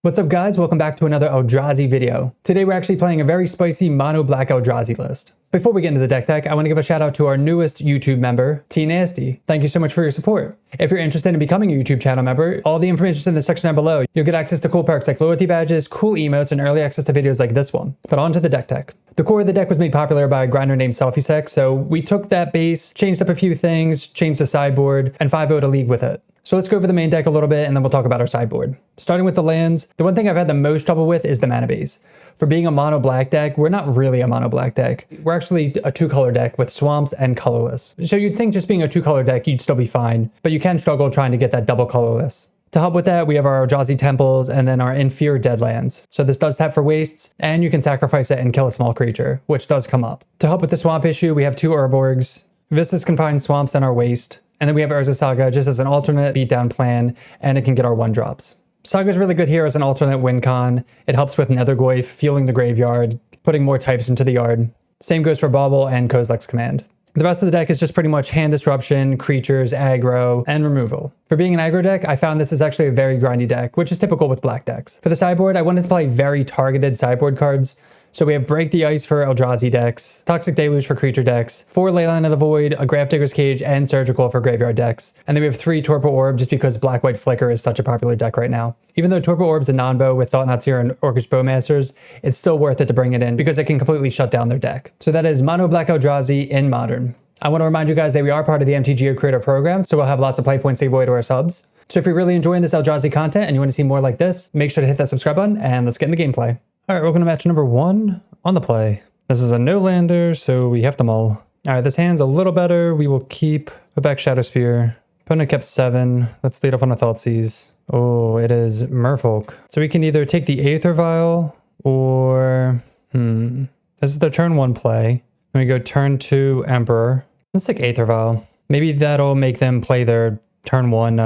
What's up guys, welcome back to another Eldrazi video. Today we're actually playing a very spicy Mono Black Eldrazi list. Before we get into the deck tech, I want to give a shout out to our newest YouTube member, T Nasty. Thank you so much for your support. If you're interested in becoming a YouTube channel member, all the information is in the section down below. You'll get access to cool perks like loyalty badges, cool emotes, and early access to videos like this one. But on to the deck tech. The core of the deck was made popular by a grinder named Selfei, so we took that base, changed up a few things, changed the sideboard, and 5-0'd a league with it. So let's go over the main deck a little bit and then we'll talk about our sideboard. Starting with the lands, the one thing I've had the most trouble with is the mana base. For being a mono black deck, we're not really a mono black deck. We're actually a two-color deck with swamps and colorless. So you'd think just being a two-color deck, you'd still be fine, but you can struggle trying to get that double colorless. To help with that, we have our Eldrazi temples and then our inferior deadlands. So this does tap for wastes, and you can sacrifice it and kill a small creature, which does come up. To help with the swamp issue, we have two Urborgs. Vistas can find swamps in our waste. And then we have Urza Saga just as an alternate beatdown plan, and it can get our 1-drops. Saga's really good here as an alternate win con. It helps with Nethergoyf, fueling the graveyard, putting more types into the yard. Same goes for Bauble and Kozilek's Command. The rest of the deck is just pretty much hand disruption, creatures, aggro, and removal. For being an aggro deck, I found this is actually a very grindy deck, which is typical with black decks. For the sideboard, I wanted to play very targeted sideboard cards. So we have Break the Ice for Eldrazi decks, Toxic Deluge for creature decks, 4 Leyline of the Void, a Grafdigger's Cage, and Surgical for graveyard decks. And then we have 3 Torpor Orb just because Black-White Flicker is such a popular deck right now. Even though Torpor Orb's a non-bow with Thought-Knot Seer and Orcish Bowmasters, it's still worth it to bring it in because it can completely shut down their deck. So that is Mono Black Eldrazi in Modern. I want to remind you guys that we are part of the MTG Creator Program, so we'll have lots of play points save away to our subs. So if you're really enjoying this Eldrazi content and you want to see more like this, make sure to hit that subscribe button and let's get in the gameplay. Alright, welcome to match number 1 on the play. This is a no-lander, so we have to mull. Alright, this hand's a little better. We will keep a back Shadow Spear. Opponent kept 7. Let's lead off on a Thoughtseize. Oh, it is Merfolk. So we can either take the Aether Vial or... This is their turn 1 play. Then we go turn 2 Emperor. Let's take Aether Vial. Maybe that'll make them play their turn 1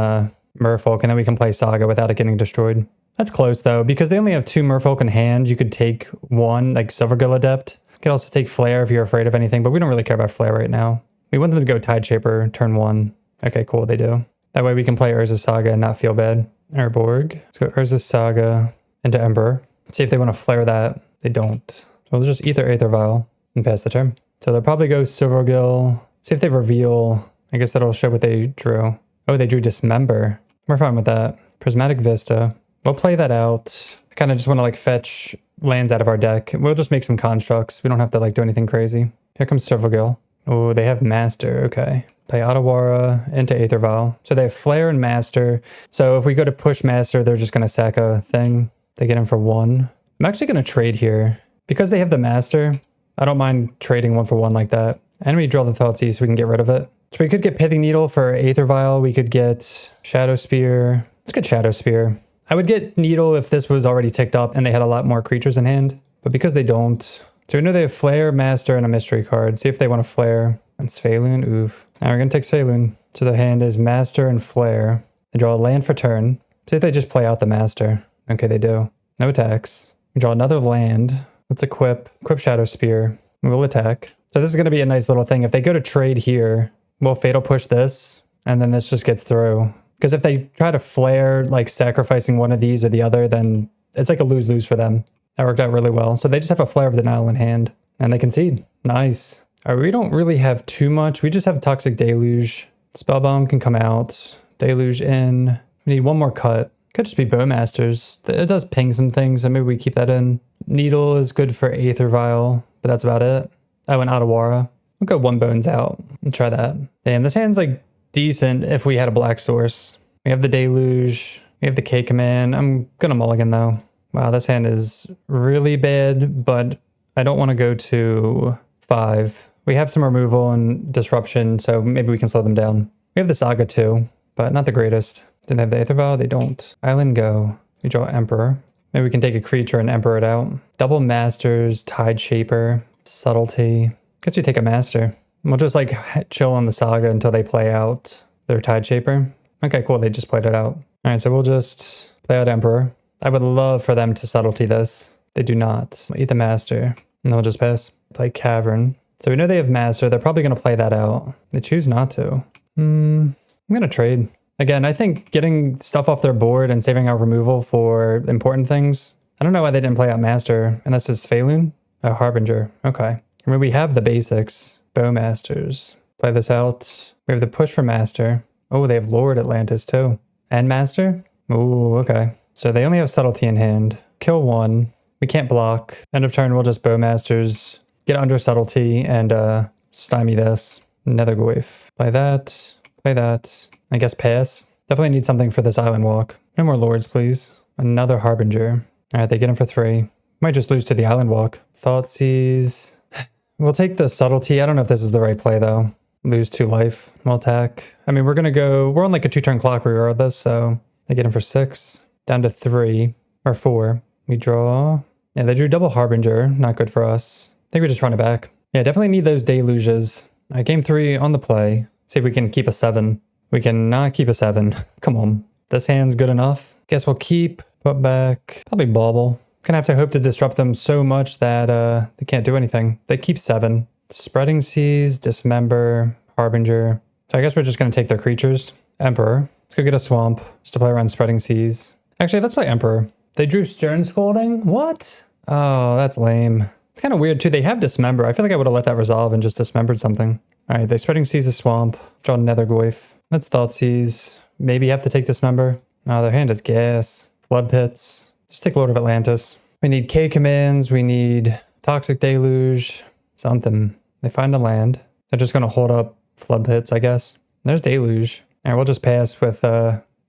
Merfolk, and then we can play Saga without it getting destroyed. That's close though, because they only have 2 Merfolk in hand. You could take 1, like Silvergill Adept. You could also take Flare if you're afraid of anything, but we don't really care about Flare right now. We want them to go Tideshaper turn 1. Okay, cool, they do. That way we can play Urza Saga and not feel bad. Urborg. Let's go Urza Saga into Emperor. See if they want to Flare that. They don't. So we'll just eat their Aether Vial and pass the turn. So they'll probably go Silvergill. See if they reveal. I guess that'll show what they drew. Oh, they drew Dismember. We're fine with that. Prismatic Vista. We'll play that out. I kind of just want to like fetch lands out of our deck. We'll just make some constructs. We don't have to like do anything crazy. Here comes Silvergill. Oh, they have Master. Okay. Play Otawara into Aether Vial. So they have Flare and Master. So if we go to push Master, they're just going to sack a thing. They get him for 1. I'm actually going to trade here. Because they have the Master, I don't mind trading 1 for 1 like that. And we draw the Thoughtseize so we can get rid of it. So we could get Pithing Needle for Aether Vial. We could get Shadow Spear. Let's get Shadow Spear. I would get Needle if this was already ticked up and they had a lot more creatures in hand. But because they don't... So we know they have Flare, Master, and a Mystery card. See if they want to Flare. And Svaelun, oof. Now we're going to take Svaelun. So their hand is Master and Flare. They draw a land for turn. See if they just play out the Master. Okay, they do. No attacks. We draw another land. Let's equip Shadow Spear. We'll attack. So this is going to be a nice little thing. If they go to trade here, we'll Fatal Push this. And then this just gets through. Because if they try to Flare, like sacrificing one of these or the other, then it's like a lose-lose for them. That worked out really well. So they just have a Flare of Denial in hand. And they concede. Nice. All right, we don't really have too much. We just have Toxic Deluge. Spellbomb can come out. Deluge in. We need 1 more cut. Could just be Bowmasters. It does ping some things, so maybe we keep that in. Needle is good for Aether Vial, but that's about it. I went Otawara. We'll go 1 Bones out and try that. Damn, this hand's like decent if we had a black source. We have the Deluge. We have the K command. I'm gonna mulligan though. Wow, this hand is really bad, but I don't want to go to 5. We have some removal and disruption, so maybe we can slow them down. We have the Saga too, but not the greatest. Do they have the Aether Vial? They don't. Island go. We draw Emperor. Maybe we can take a creature and Emperor it out. Double Masters, Tideshaper, Subtlety. Guess we take a Master. We'll just like chill on the Saga until they play out their Tideshaper. Okay, cool. They just played it out. All right, so we'll just play out Emperor. I would love for them to Subtlety this. They do not. We'll eat the Master, and they'll just pass. Play Cavern. So we know they have Master. They're probably going to play that out. They choose not to. I'm going to trade. Again, I think getting stuff off their board and saving our removal for important things. I don't know why they didn't play out Master. And this is Feilun? Oh, Harbinger. Okay. I mean, we have the basics. Bowmasters. Play this out. We have the push for Master. Oh, they have Lord Atlantis too. And Master? Oh, okay. So they only have Subtlety in hand. Kill one. We can't block. End of turn, we'll just Bowmasters. Get under Subtlety and stymie this. Nethergoyf. Play that. Play that. I guess pass. Definitely need something for this Island Walk. No more Lords, please. Another Harbinger. Alright, they get him for 3. Might just lose to the Island Walk. Thoughtseize. We'll take the Subtlety. I don't know if this is the right play, though. Lose 2 life. We'll attack. I mean, we're going to go... We're on like a 2-turn clock regardless, so... They get him for 6. Down to 3. Or 4. We draw... Yeah, they drew double Harbinger. Not good for us. I think we just run it back. Yeah, definitely need those Deluges. Alright, game 3 on the play. See if we can keep a 7. We cannot keep a 7. Come on. This hand's good enough. Guess we'll keep... Put back... Probably Bauble. Gonna have to hope to disrupt them so much that they can't do anything. They keep 7. Spreading Seas, Dismember, Harbinger. So I guess we're just gonna take their creatures. Emperor. Let's go get a Swamp just to play around Spreading Seas. Actually, let's play Emperor. They drew Stern Scolding? What? Oh, that's lame. It's kind of weird too. They have Dismember. I feel like I would have let that resolve and just dismembered something. Alright, they Spreading Seas a Swamp. Draw Nethergoyf. Let's Thoughtseize. Maybe have to take Dismember. Oh, their hand is gas. Flood Pits. Just take Lord of Atlantis. We need K commands. We need Toxic Deluge. Something. They find a land. They're just going to hold up Flood Pits, I guess. There's Deluge. Alright, we'll just pass with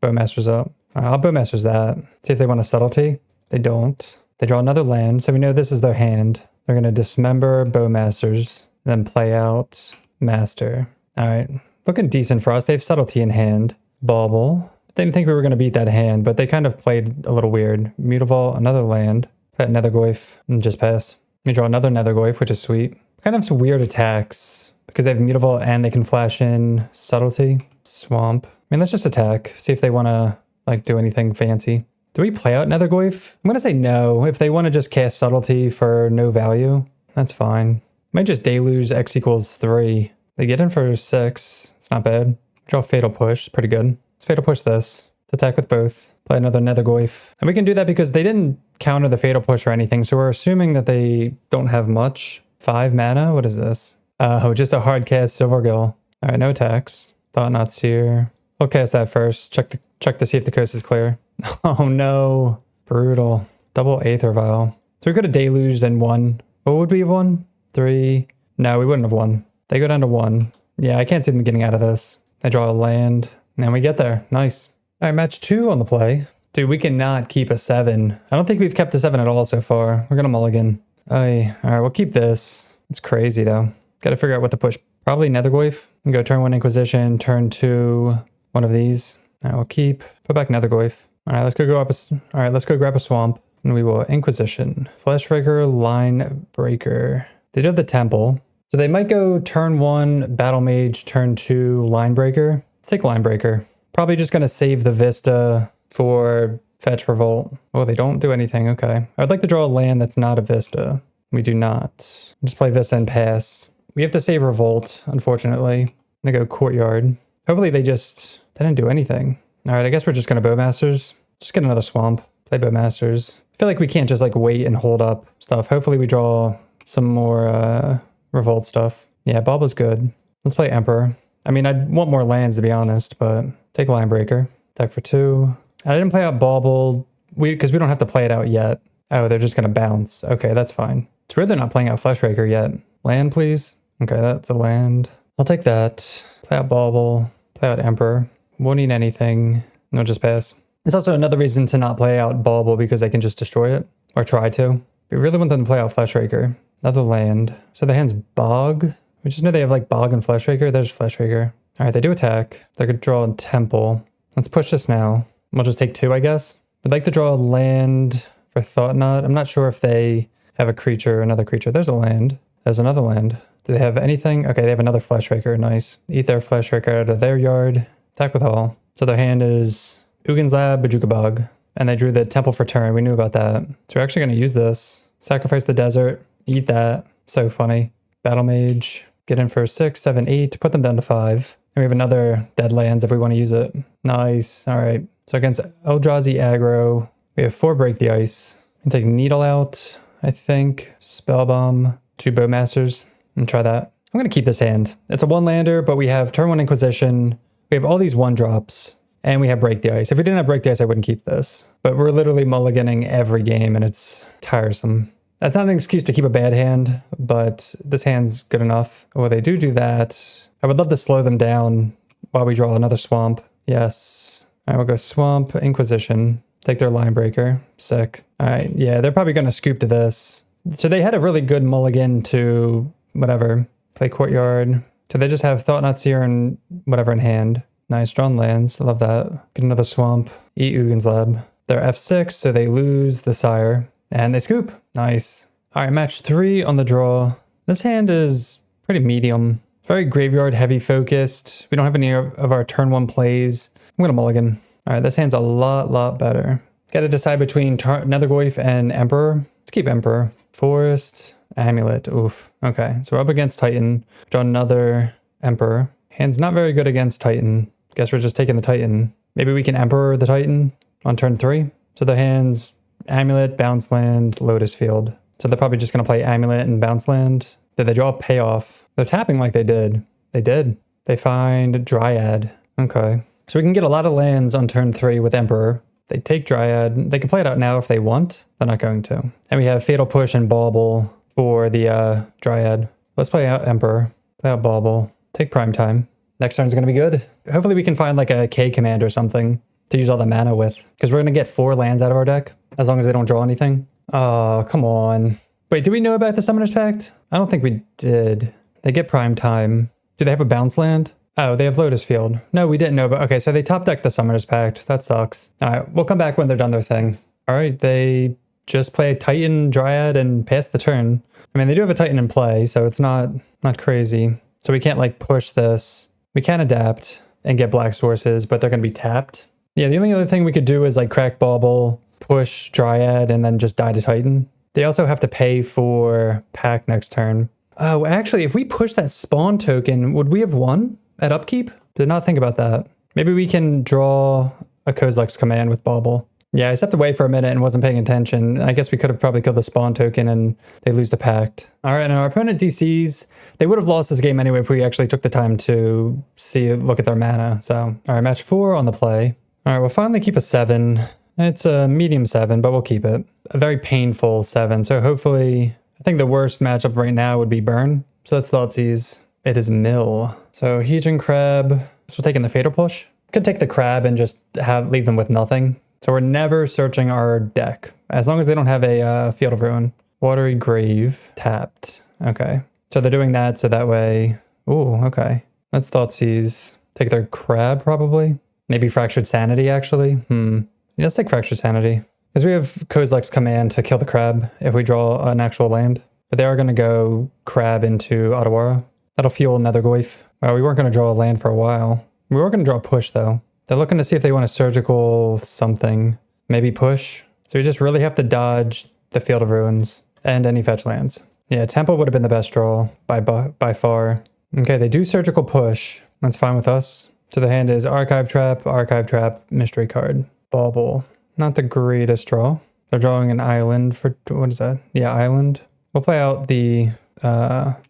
Bowmasters up. I'll Bowmasters that. See if they want a Subtlety. They don't. They draw another land, so we know this is their hand. They're going to Dismember Bowmasters, then play out Master. Alright. Looking decent for us. They have Subtlety in hand. Bauble. Didn't think we were going to beat that hand, but they kind of played a little weird. Mutavault, another land. Play Nethergoyf, and just pass. We draw another Nethergoyf, which is sweet. Kind of some weird attacks, because they have Mutavault and they can flash in Subtlety. Swamp. I mean, let's just attack. See if they want to, like, do anything fancy. Do we play out Nethergoyf? I'm going to say no. If they want to just cast Subtlety for no value, that's fine. Might just Deluge X equals 3. They get in for 6. It's not bad. Draw Fatal Push. Pretty good. Let's Fatal Push this. Let's attack with both. Play another Nethergoyf. And we can do that because they didn't counter the Fatal Push or anything, so we're assuming that they don't have much. 5 mana? What is this? Oh, just a hard cast Silvergill. Alright, no attacks. Thought Not Seer. We'll cast that first. Check to see if the coast is clear. Oh no. Brutal. Double Aether Vial. So we could have deluged and won. What would we have won? 3. No, we wouldn't have won. They go down to 1. Yeah, I can't see them getting out of this. I draw a land. And we get there. Nice. Alright, match 2 on the play. Dude, we cannot keep a 7. I don't think we've kept a 7 at all so far. We're gonna mulligan. Alright, we'll keep this. It's crazy though. Gotta figure out what to push. Probably Nethergoyf. And go turn 1 Inquisition, turn 2 one of these. Alright, we'll keep. Put back Nethergoyf. Alright, let's go grab a Swamp. And we will Inquisition. Fleshbreaker, Line Breaker. They do have the Temple. So they might go turn 1, Battle Mage, turn 2, Line Breaker. Let's take Line Breaker. Probably just gonna save the Vista for Fetch Revolt. Oh, they don't do anything. Okay. I'd like to draw a land that's not a Vista. We do not. Just play Vista and pass. We have to save Revolt, unfortunately. They go Courtyard. Hopefully they didn't do anything. Alright, I guess we're just gonna Bowmasters. Just get another Swamp. Play Bowmasters. I feel like we can't just like wait and hold up stuff. Hopefully we draw some more Revolt stuff. Yeah, Bauble's good. Let's play Emperor. I mean, I'd want more lands to be honest, but take Line Breaker. Attack for 2. I didn't play out Bauble because we don't have to play it out yet. Oh, they're just gonna bounce. Okay, that's fine. It's weird they're not playing out Fleshbreaker yet. Land, please. Okay, that's a land. I'll take that. Play out Bauble. Play out Emperor. Won't need anything. No, just pass. It's also another reason to not play out Bauble because they can just destroy it. Or try to. We really want them to play out Fleshbreaker. Another land. So their hand's Bog. We just know they have like Bog and Fleshbreaker. There's Fleshbreaker. Alright, they do attack. They're gonna draw a Temple. Let's push this now. We'll just take 2, I guess. I'd like to draw a land for Thought Knot. I'm not sure if they have a creature or another creature. There's a land. There's another land. Do they have anything? Okay, they have another Fleshbreaker. Nice. Eat their Fleshbreaker out of their yard. Attack with all. So their hand is Ugin's Lab, Bajuka Bog. And they drew the Temple for turn. We knew about that. So we're actually going to use this. Sacrifice the desert. Eat that. So funny. Battle Mage. Get in for 6, 7, 8. Put them down to 5. And we have another dead lands if we want to use it. Nice. All right. So against Eldrazi Aggro, we have 4 Break the Ice. We can take Needle out, I think. Spellbomb, 2 Bowmasters, and try that. I'm going to keep this hand. It's a 1-lander, but we have turn 1 Inquisition. We have all these 1-drops, and we have Break the Ice. If we didn't have Break the Ice, I wouldn't keep this. But we're literally mulliganing every game, and it's tiresome. That's not an excuse to keep a bad hand, but this hand's good enough. Oh, they do that. I would love to slow them down while we draw another Swamp. Yes. All right, we'll go Swamp, Inquisition. Take their Line Breaker. Sick. All right, yeah, they're probably going to scoop to this. So they had a really good mulligan to whatever. Play Courtyard. So they just have Thought-Knot Seer and whatever in hand. Nice, drawn lands. I love that. Get another Swamp. Eat Ugin's Lab. They're F6, so they lose the Sire. And they scoop. Nice. All right, match 3 on the draw. This hand is pretty medium. Very graveyard heavy focused. We don't have any of our turn 1 plays. I'm going to mulligan. All right, this hand's a lot better. Got to decide between Nethergoyf and Emperor. Let's keep Emperor. Forest. Amulet. Oof. Okay, so we're up against Titan. Draw another Emperor. Hand's not very good against Titan. Guess we're just taking the Titan. Maybe we can Emperor the Titan on turn 3. So the hand's Amulet, Bounce Land, Lotus Field. So they're probably just going to play Amulet and Bounce Land. Did they draw a payoff? They're tapping like they did. They did. They find Dryad. Okay. So we can get a lot of lands on turn 3 with Emperor. They take Dryad. They can play it out now if they want. They're not going to. And we have Fatal Push and Bauble for the Dryad. Let's play out Emperor. Play out Bauble. Take Primetime. Next turn's going to be good. Hopefully we can find like a K command or something to use all the mana with. Because we're going to get 4 lands out of our deck. As long as they don't draw anything. Oh, come on. Wait, do we know about the Summoner's Pact? I don't think we did. They get Primetime. Do they have a bounce land? Oh, they have Lotus Field. No, we didn't know about... Okay, so they top deck the Summoner's Pact. That sucks. All right, we'll come back when they're done their thing. All right, they just play Titan, Dryad, and pass the turn. I mean, they do have a Titan in play, so it's not crazy. So we can't, like, push this. We can adapt and get black sources, but they're going to be tapped. Yeah, the only other thing we could do is, like, crack Bauble, push Dryad, and then just die to Titan. They also have to pay for Pack next turn. Oh, actually, if we push that spawn token, would we have won at upkeep? Did not think about that. Maybe we can draw a Kozilek's Command with Bauble. Yeah, I stepped away for a minute and wasn't paying attention. I guess we could have probably killed the spawn token and they lose the pact. All right, now our opponent DCs. They would have lost this game anyway if we actually took the time to look at their mana. So, all right, match 4 on the play. All right, we'll finally keep a 7. It's a medium 7, but we'll keep it. A very painful 7. So hopefully, I think the worst matchup right now would be Burn. So that's Thoughtseize. It is Mill. So Hedron Crab. So we're taking the Fatal Push. Could take the Crab and just leave them with nothing. So we're never searching our deck. As long as they don't have a Field of Ruin. Watery Grave. Tapped. Okay. So they're doing that so that way... Ooh, okay. That's Thoughtseize. Take their Crab, probably. Maybe Fractured Sanity, actually. Yeah, let's take Fractured Sanity. Because we have Kozilek's Command to kill the Crab if we draw an actual land. But they are going to go Crab into Otawara. That'll fuel Nethergoyf. Well, we weren't going to draw a land for a while. We were going to draw Push, though. They're looking to see if they want a surgical something. Maybe Push. So we just really have to dodge the Field of Ruins and any fetch lands. Yeah, Temple would have been the best draw by far. Okay, they do Surgical Push. That's fine with us. So the hand is Archive Trap, Mystery Card. Bauble. Not the greatest draw. They're drawing an island for... What is that? Yeah, island. We'll play out the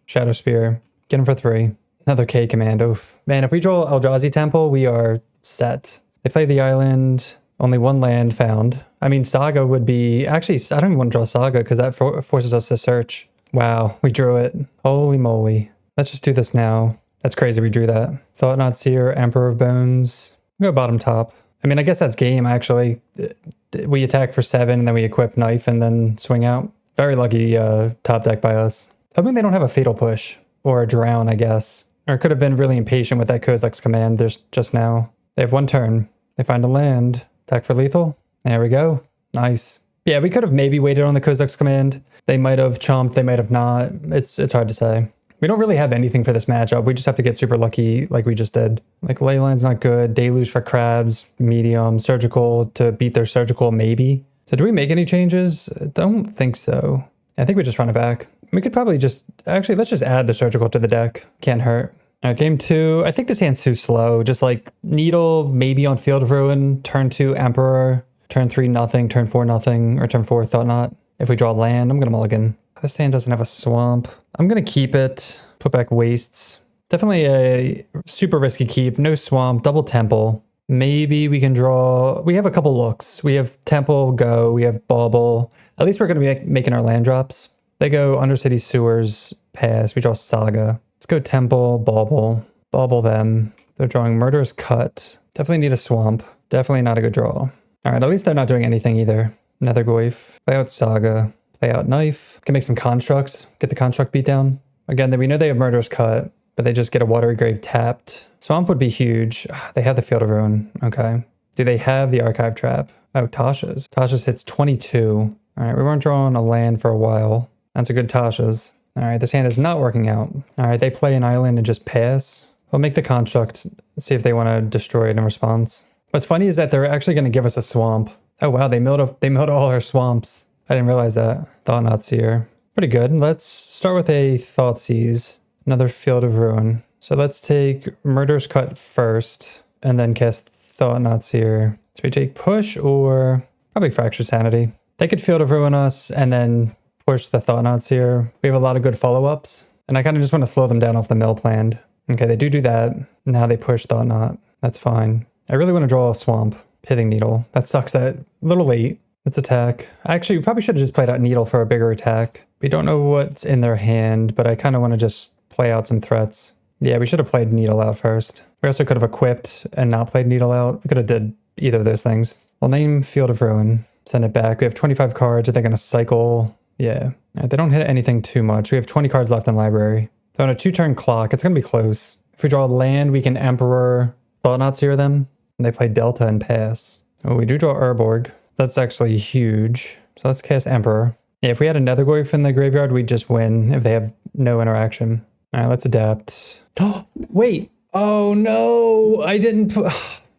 Shadow Spear. Get him for 3. Another K command. Oof. Man, if we draw Eldrazi Temple, we are set. They play the island. Only 1 land found. I mean, Saga would be... Actually, I don't even want to draw Saga because that forces us to search. Wow, we drew it. Holy moly. Let's just do this now. That's crazy we drew that. Thought-Knot Seer, Emperor of Bones. We'll go bottom top. I mean, I guess that's game, actually. We attack for 7, and then we equip Knife, and then swing out. Very lucky top deck by us. Hoping they don't have a Fatal Push. Or a Drown, I guess. Or it could have been really impatient with that Kozilek's Command just now. They have 1 turn. They find a land. Attack for lethal. There we go. Nice. Yeah, we could have maybe waited on the Kozilek's Command. They might have chomped, they might have not. It's hard to say. We don't really have anything for this matchup. We just have to get super lucky like we just did. Like Leyline's not good. Deluge for Crabs. Medium. Surgical to beat their Surgical, maybe. So do we make any changes? I don't think so. I think we just run it back. We could probably just... Actually, let's just add the Surgical to the deck. Can't hurt. Game 2, I think this hand's too slow. Just like Needle, maybe on Field of Ruin, turn 2 Emperor, turn 3 nothing, turn 4 nothing, or turn 4 Thought Knot. If we draw land, I'm gonna mulligan. This hand doesn't have a swamp. I'm gonna keep it, put back Wastes. Definitely a super risky keep, no swamp, double Temple. Maybe we can draw, we have a couple looks. We have Temple, go, we have Bauble. At least we're gonna be making our land drops. They go Undercity Sewers, pass, we draw Saga. Let's go Temple, Bauble, Bauble them. They're drawing Murderous Cut. Definitely need a swamp. Definitely not a good draw. All right, at least they're not doing anything either. Nethergoyf, play out Saga, play out Knife. Can make some constructs, get the construct beat down. Again, we know they have Murderous Cut, but they just get a Watery Grave tapped. Swamp would be huge. They have the Field of Ruin, okay. Do they have the Archive Trap? Oh, Tasha's. Tasha's hits 22. All right, we weren't drawing a land for a while. That's a good Tasha's. All right, this hand is not working out. All right, they play an island and just pass. We'll make the construct, see if they want to destroy it in response. What's funny is that they're actually going to give us a swamp. Oh wow, they milled all our swamps. I didn't realize that. Thought Knot's here. Pretty good. Let's start with a Thoughtseize. Another Field of Ruin. So let's take Murderous Cut first, and then cast Thought Knot's here. So we take Push or probably Fracture Sanity. They could Field of Ruin us, and then push the Thought Knots here. We have a lot of good follow-ups, and I kind of just want to slow them down off the mill planned. Okay, they do that. Now they push Thought Knot. That's fine. I really want to draw a Swamp. Pithing Needle. That sucks that a little late. Let's attack. Actually, we probably should have just played out Needle for a bigger attack. We don't know what's in their hand, but I kind of want to just play out some threats. Yeah, we should have played Needle out first. We also could have equipped and not played Needle out. We could have did either of those things. We'll name Field of Ruin. Send it back. We have 25 cards. Are they going to cycle? Yeah. They don't hit anything too much. We have 20 cards left in library. So on a 2-turn clock, it's going to be close. If we draw land, we can Emperor Thought Knots here them. And they play Delta and pass. Oh, we do draw Urborg. That's actually huge. So let's cast Emperor. Yeah, if we had a Nethergoyf in the graveyard, we'd just win if they have no interaction. All right, let's adapt. Oh, wait. Oh, no. I didn't put...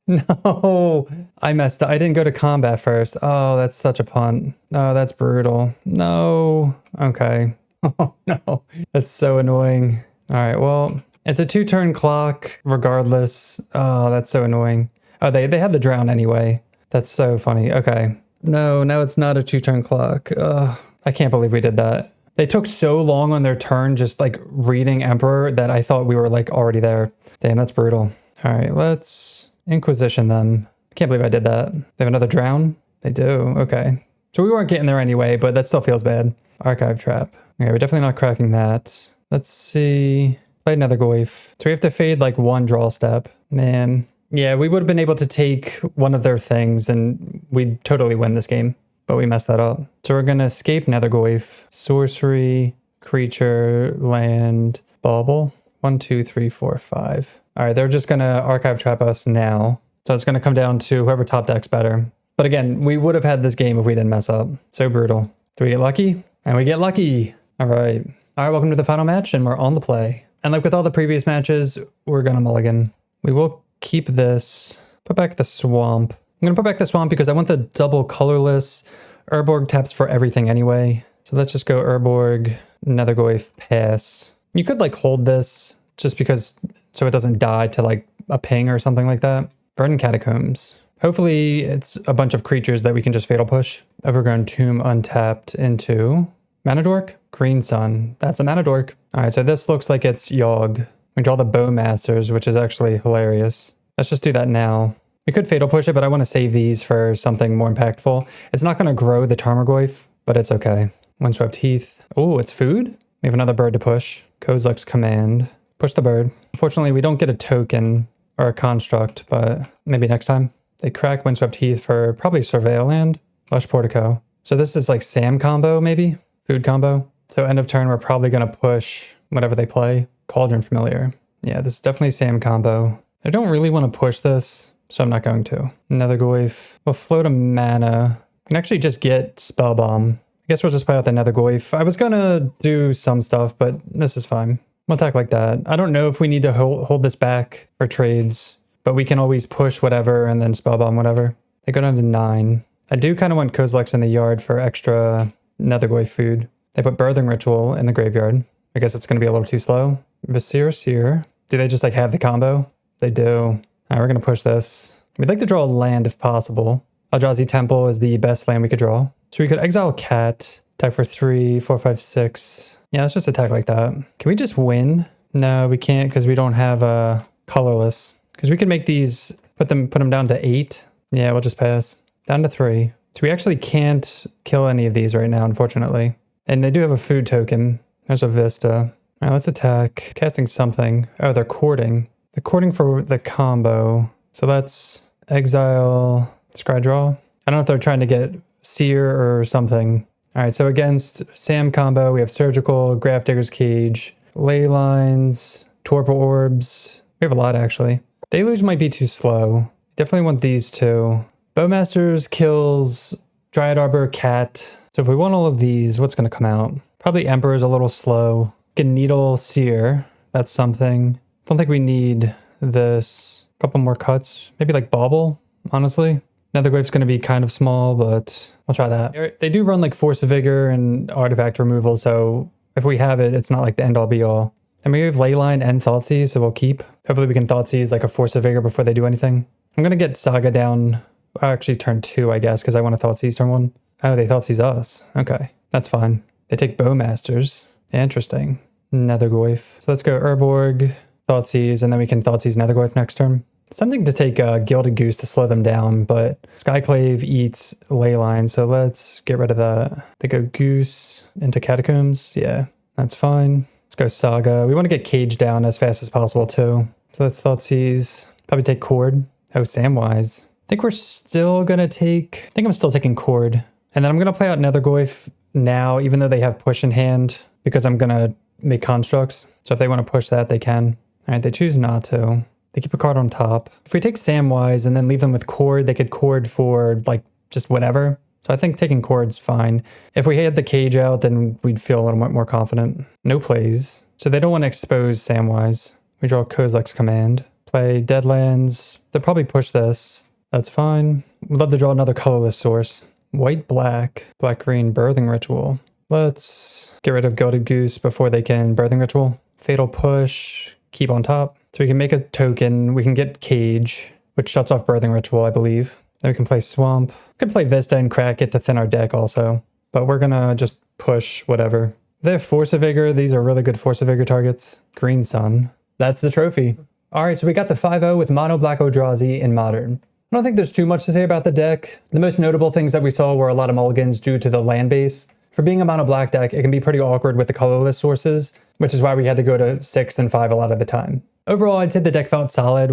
No, I messed up. I didn't go to combat first. Oh, that's such a punt. Oh, that's brutal. No. Okay. Oh, no. That's so annoying. All right, well, it's a 2-turn clock regardless. Oh, that's so annoying. Oh, they had the drown anyway. That's so funny. Okay. No, it's not a 2-turn clock. I can't believe we did that. They took so long on their turn just like reading Emperor that I thought we were like already there. Damn, that's brutal. All right, let's Inquisition them. Can't believe I did that. They have another drown? They do. Okay. So we weren't getting there anyway, but that still feels bad. Archive Trap. Okay, we're definitely not cracking that. Let's see. Play another Goyf. So we have to fade like one draw step. Man. Yeah, we would have been able to take one of their things and we'd totally win this game. But we messed that up. So we're going to escape Nethergoyf. Sorcery, creature, land, bauble. 1, 2, 3, 4, 5. All right, they're just going to Archive Trap us now. So it's going to come down to whoever top deck's better. But again, we would have had this game if we didn't mess up. So brutal. Do we get lucky? And we get lucky. All right. All right, welcome to the final match, and we're on the play. And like with all the previous matches, we're going to mulligan. We will keep this. Put back the Swamp. I'm going to put back the Swamp because I want the double colorless. Urborg taps for everything anyway. So let's just go Urborg, Nethergoyf, pass. You could like hold this just because so it doesn't die to like a ping or something like that. Verdant Catacombs. Hopefully it's a bunch of creatures that we can just Fatal Push. Overgrown Tomb untapped into Mana Dork, Green Sun. That's a Mana Dork. All right, so this looks like it's Yogg. We draw the Bowmasters, which is actually hilarious. Let's just do that now. We could Fatal Push it, but I want to save these for something more impactful. It's not going to grow the Tarmogoyf, but it's okay. Windswept Heath. Oh, it's food? We have another bird to push. Kozilek's Command. Push the bird. Unfortunately, we don't get a token or a construct, but maybe next time. They crack Windswept Heath for probably Surveil Land. Lush Portico. So this is like Sam combo, maybe? Food combo. So end of turn, we're probably going to push whatever they play. Cauldron Familiar. Yeah, this is definitely Sam combo. I don't really want to push this, so I'm not going to. Nethergoyf. We'll float a mana. We can actually just get Spellbomb. I guess we'll just play out the Nethergoyf. I was going to do some stuff, but this is fine. We'll attack like that. I don't know if we need to hold this back for trades, but we can always push whatever and then Spellbomb whatever. They go down to 9. I do kind of want Kozilek's in the yard for extra Nethergoyf food. They put Birthing Ritual in the graveyard. I guess it's going to be a little too slow. Visir Seer. Do they just like have the combo? They do. All right, we're gonna push this. We'd like to draw a land if possible. Eldrazi Temple is the best land we could draw. So we could exile Cat, attack for 3, 4, 5, 6. Yeah, let's just attack like that. Can we just win? No, we can't because we don't have a colorless. Because we could make these, put them down to 8. Yeah, we'll just pass. Down to 3. So we actually can't kill any of these right now, unfortunately. And they do have a food token. There's a Vista. All right, let's attack. Casting something. Oh, they're courting. They're courting for the combo. So let's exile, scry draw. I don't know if they're trying to get Seer or something. All right, so against Sam combo, we have Surgical, Grafdigger's Cage, Ley Lines, Torpor Orbs. We have a lot, actually. Deluge might be too slow. Definitely want these two. Bowmasters kills Dryad Arbor, Cat. So if we want all of these, what's going to come out? Probably Emperor's a little slow. Get Needle, Seer. That's something. Don't think we need this. A couple more cuts. Maybe like Bauble, honestly. Nethergrave's going to be kind of small, but we'll try that. They do run like Force of Vigor and Artifact Removal, so if we have it, it's not like the end-all be-all. And we have Leyline and Thoughtseize, so we'll keep. Hopefully we can Thoughtseize like a Force of Vigor before they do anything. I'm going to get Saga down, actually turn 2, I guess, because I want to Thoughtseize turn 1. Oh, they Thoughtseize us. Okay, that's fine. They take Bowmasters. Interesting. Nethergoyf. So let's go Urborg, Thoughtseize, and then we can Thoughtseize Nethergoyf next turn. Something to take Gilded Goose to slow them down, but Skyclave eats Leyline, so let's get rid of that. They go Goose into Catacombs. Yeah, that's fine. Let's go Saga. We want to get Cage down as fast as possible, too. So let's Thoughtseize. Probably take Cord. Oh, Samwise. I think we're still going to take... I think I'm still taking Cord. And then I'm going to play out Nethergoyf now, even though they have Push in hand, because I'm going to make Constructs. So if they want to push that, they can. All right, they choose not to. They keep a card on top. If we take Samwise and then leave them with Cord, they could Cord for like just whatever. So I think taking Cord's fine. If we had the Cage out, then we'd feel a little bit more confident. No plays. So they don't want to expose Samwise. We draw Kozilek's Command. Play Deadlands. They'll probably push this. That's fine. We'd love to draw another colorless source. White, black, green, Birthing Ritual. Let's get rid of Gilded Goose before they can Birthing Ritual. Fatal Push. Keep on top. So we can make a token, we can get Cage, which shuts off Birthing Ritual, I believe. Then we can play Swamp. Could play Vista and crack it to thin our deck also. But we're gonna just push whatever. They have Force of Vigor. These are really good Force of Vigor targets. Green Sun. That's the trophy. All right, so we got the 5-0 with Mono Black Eldrazi in Modern. I don't think there's too much to say about the deck. The most notable things that we saw were a lot of mulligans due to the land base. For being a mono black deck, it can be pretty awkward with the colorless sources, which is why we had to go to 6 and 5 a lot of the time. Overall, I'd say the deck felt solid.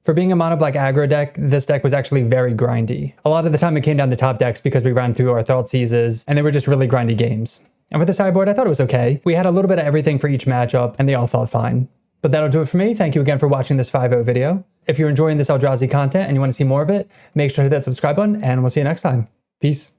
For being a mono black aggro deck, this deck was actually very grindy. A lot of the time it came down to top decks because we ran through our Thoughtseizes, and they were just really grindy games. And with the sideboard, I thought it was okay. We had a little bit of everything for each matchup, and they all felt fine. But that'll do it for me. Thank you again for watching this 5-0 video. If you're enjoying this Eldrazi content and you want to see more of it, make sure to hit that subscribe button, and we'll see you next time. Peace.